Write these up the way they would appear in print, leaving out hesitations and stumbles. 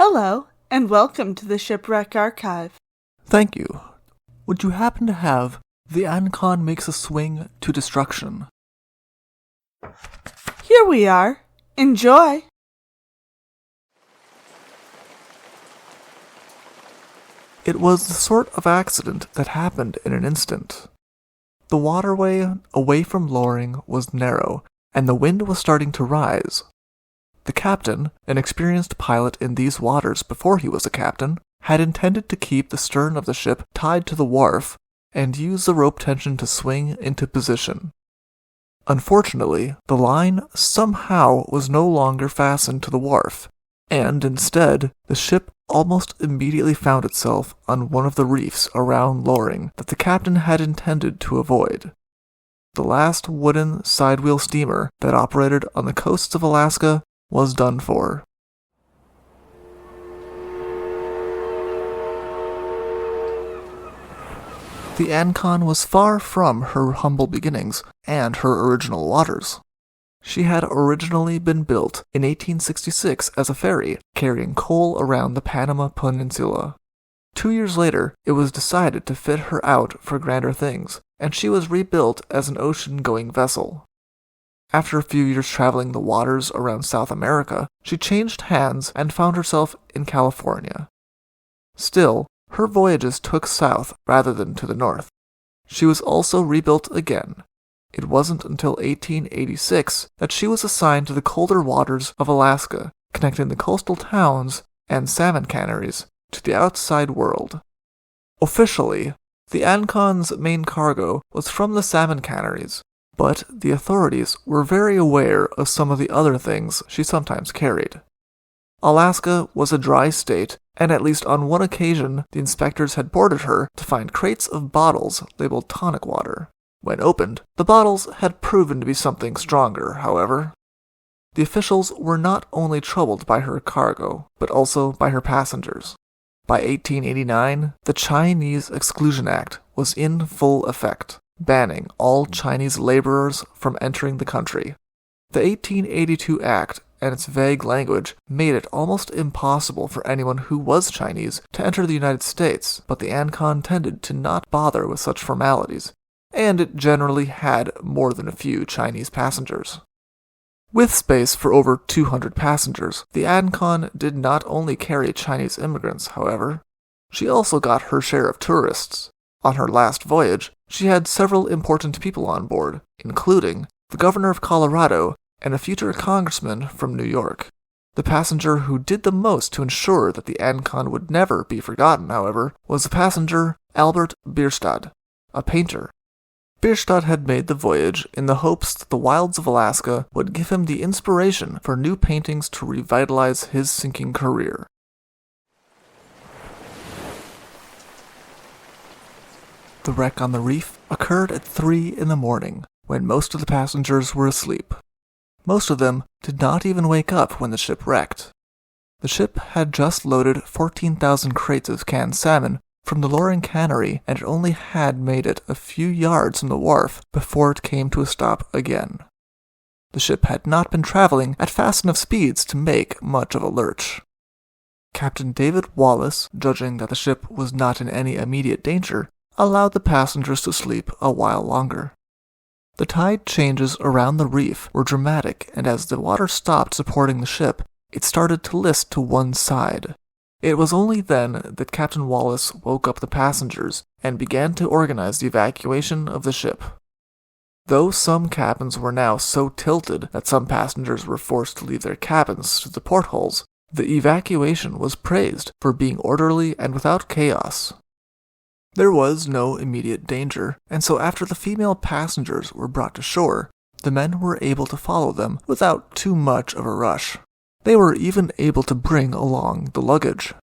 Hello, and welcome to the Shipwreck Archive. Thank you. Would you happen to have The Ancon Makes a Swing to Destruction? Here we are. Enjoy! It was the sort of accident that happened in an instant. The waterway away from Loring was narrow, and the wind was starting to rise. The captain, an experienced pilot in these waters before he was a captain, had intended to keep the stern of the ship tied to the wharf and use the rope tension to swing into position. Unfortunately, the line somehow was no longer fastened to the wharf, and instead, the ship almost immediately found itself on one of the reefs around Loring that the captain had intended to avoid. The last wooden sidewheel steamer that operated on the coasts of Alaska was done for. The Ancon was far from her humble beginnings and her original waters. She had originally been built in 1866 as a ferry, carrying coal around the Panama Peninsula. 2 years later, it was decided to fit her out for grander things, and she was rebuilt as an ocean-going vessel. After a few years traveling the waters around South America, she changed hands and found herself in California. Still, her voyages took south rather than to the north. She was also rebuilt again. It wasn't until 1886 that she was assigned to the colder waters of Alaska, connecting the coastal towns and salmon canneries to the outside world. Officially, the Ancon's main cargo was from the salmon canneries, but the authorities were very aware of some of the other things she sometimes carried. Alaska was a dry state, and at least on one occasion the inspectors had boarded her to find crates of bottles labeled tonic water. When opened, the bottles had proven to be something stronger, however. The officials were not only troubled by her cargo, but also by her passengers. By 1889, the Chinese Exclusion Act was in full effect, banning all Chinese laborers from entering the country. The 1882 Act and its vague language made it almost impossible for anyone who was Chinese to enter the United States, but the Ancon tended to not bother with such formalities, and it generally had more than a few Chinese passengers. With space for over 200 passengers, the Ancon did not only carry Chinese immigrants, however. She also got her share of tourists. On her last voyage, she had several important people on board, including the governor of Colorado and a future congressman from New York. The passenger who did the most to ensure that the Ancon would never be forgotten, however, was the passenger Albert Bierstad, a painter. Bierstad had made the voyage in the hopes that the wilds of Alaska would give him the inspiration for new paintings to revitalize his sinking career. The wreck on the reef occurred at 3 in the morning, when most of the passengers were asleep. Most of them did not even wake up when the ship wrecked. The ship had just loaded 14,000 crates of canned salmon from the Loring cannery, and it only had made it a few yards from the wharf before it came to a stop again. The ship had not been traveling at fast enough speeds to make much of a lurch. Captain David Wallace, judging that the ship was not in any immediate danger, allowed the passengers to sleep a while longer. The tide changes around the reef were dramatic, and as the water stopped supporting the ship, it started to list to one side. It was only then that Captain Wallace woke up the passengers and began to organize the evacuation of the ship. Though some cabins were now so tilted that some passengers were forced to leave their cabins through the portholes, the evacuation was praised for being orderly and without chaos. There was no immediate danger, and so after the female passengers were brought to shore, the men were able to follow them without too much of a rush. They were even able to bring along the luggage.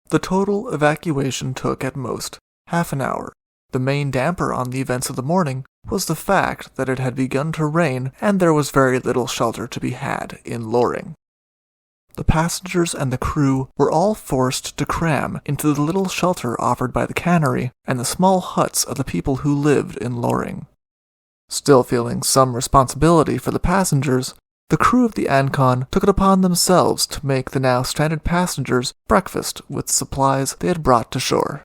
The total evacuation took at most half an hour. The main damper on the events of the morning was the fact that it had begun to rain and there was very little shelter to be had in Loring. The passengers and the crew were all forced to cram into the little shelter offered by the cannery and the small huts of the people who lived in Loring. Still feeling some responsibility for the passengers, The crew of the Ancon took it upon themselves to make the now stranded passengers breakfast with supplies they had brought to shore.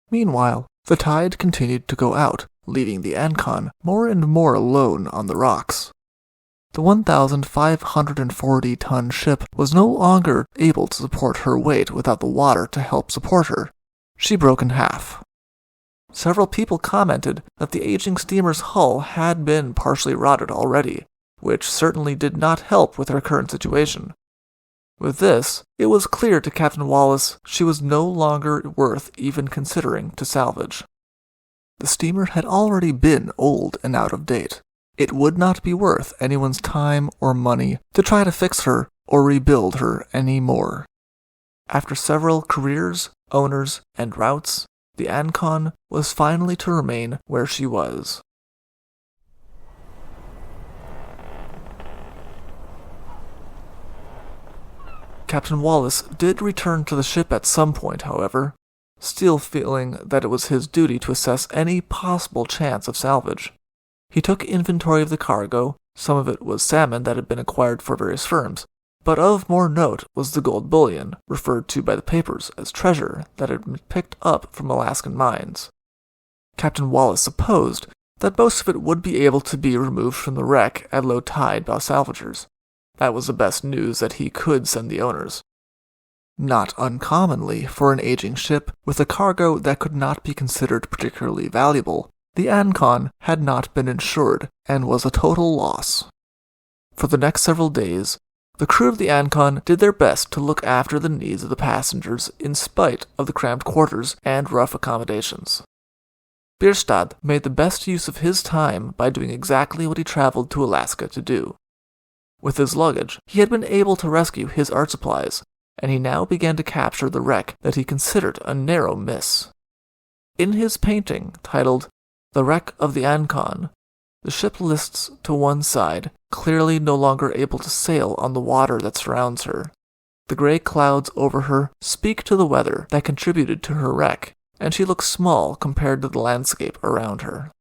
Meanwhile, the tide continued to go out, leaving the Ancon more and more alone on the rocks. The 1,540-ton ship was no longer able to support her weight without the water to help support her. She broke in half. Several people commented that the aging steamer's hull had been partially rotted already, which certainly did not help with her current situation. With this, it was clear to Captain Wallace she was no longer worth even considering to salvage. The steamer had already been old and out of date. It would not be worth anyone's time or money to try to fix her or rebuild her any more. After several careers, owners, and routes, the Ancon was finally to remain where she was. Captain Wallace did return to the ship at some point, however, still feeling that it was his duty to assess any possible chance of salvage. He took inventory of the cargo. Some of it was salmon that had been acquired for various firms, but of more note was the gold bullion, referred to by the papers as treasure, that had been picked up from Alaskan mines. Captain Wallace supposed that most of it would be able to be removed from the wreck at low tide by salvagers. That was the best news that he could send the owners. Not uncommonly for an aging ship with a cargo that could not be considered particularly valuable, the Ancon had not been insured and was a total loss. For the next several days, the crew of the Ancon did their best to look after the needs of the passengers in spite of the cramped quarters and rough accommodations. Bierstad made the best use of his time by doing exactly what he traveled to Alaska to do. With his luggage, he had been able to rescue his art supplies, and he now began to capture the wreck that he considered a narrow miss. In his painting, titled The Wreck of the Ancon, the ship lists to one side, clearly no longer able to sail on the water that surrounds her. The gray clouds over her speak to the weather that contributed to her wreck, and she looks small compared to the landscape around her.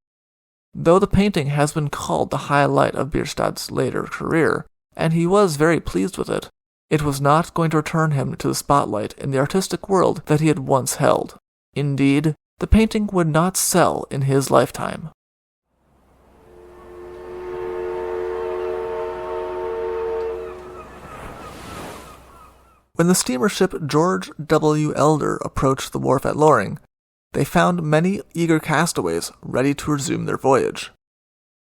Though the painting has been called the highlight of Bierstad's later career, and he was very pleased with it, it was not going to return him to the spotlight in the artistic world that he had once held. Indeed, the painting would not sell in his lifetime. When the steamer ship George W. Elder approached the wharf at Loring, they found many eager castaways ready to resume their voyage.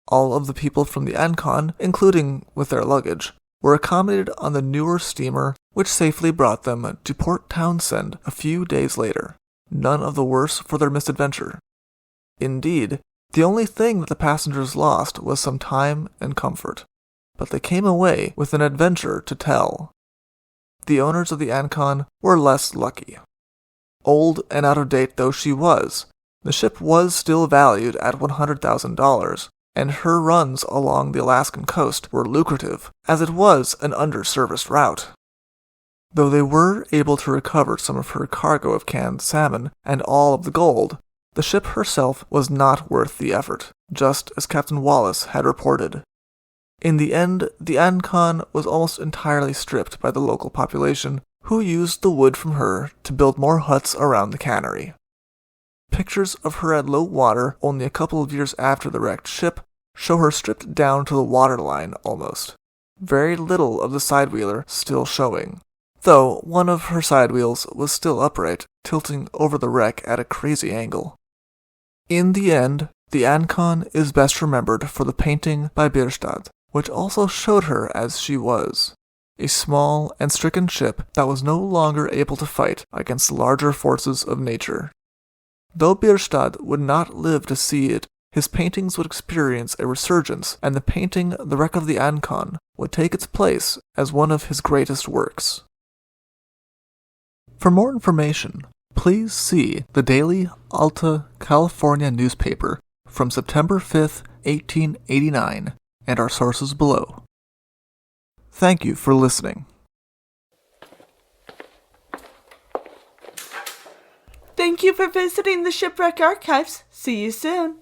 All of the people from the Ancon, including with their luggage, were accommodated on the newer steamer which safely brought them to Port Townsend a few days later, none of the worse for their misadventure. Indeed, the only thing that the passengers lost was some time and comfort, but they came away with an adventure to tell. The owners of the Ancon were less lucky. Old and out of date though she was, the ship was still valued at $100,000, and her runs along the Alaskan coast were lucrative, as it was an under-serviced route. Though they were able to recover some of her cargo of canned salmon and all of the gold, the ship herself was not worth the effort, just as Captain Wallace had reported. In the end, the Ancon was almost entirely stripped by the local population, who used the wood from her to build more huts around the cannery. Pictures of her at low water only a couple of years after the wrecked ship show her stripped down to the waterline almost, very little of the sidewheeler still showing, though one of her side wheels was still upright, tilting over the wreck at a crazy angle. In the end, the Ancon is best remembered for the painting by Bierstad, which also showed her as she was, a small and stricken ship that was no longer able to fight against the larger forces of nature. Though Bierstad would not live to see it, his paintings would experience a resurgence, and the painting The Wreck of the Ancon would take its place as one of his greatest works. For more information, please see the Daily Alta California newspaper from September 5, 1889, and our sources below. Thank you for listening. Thank you for visiting the Shipwreck Archives. See you soon.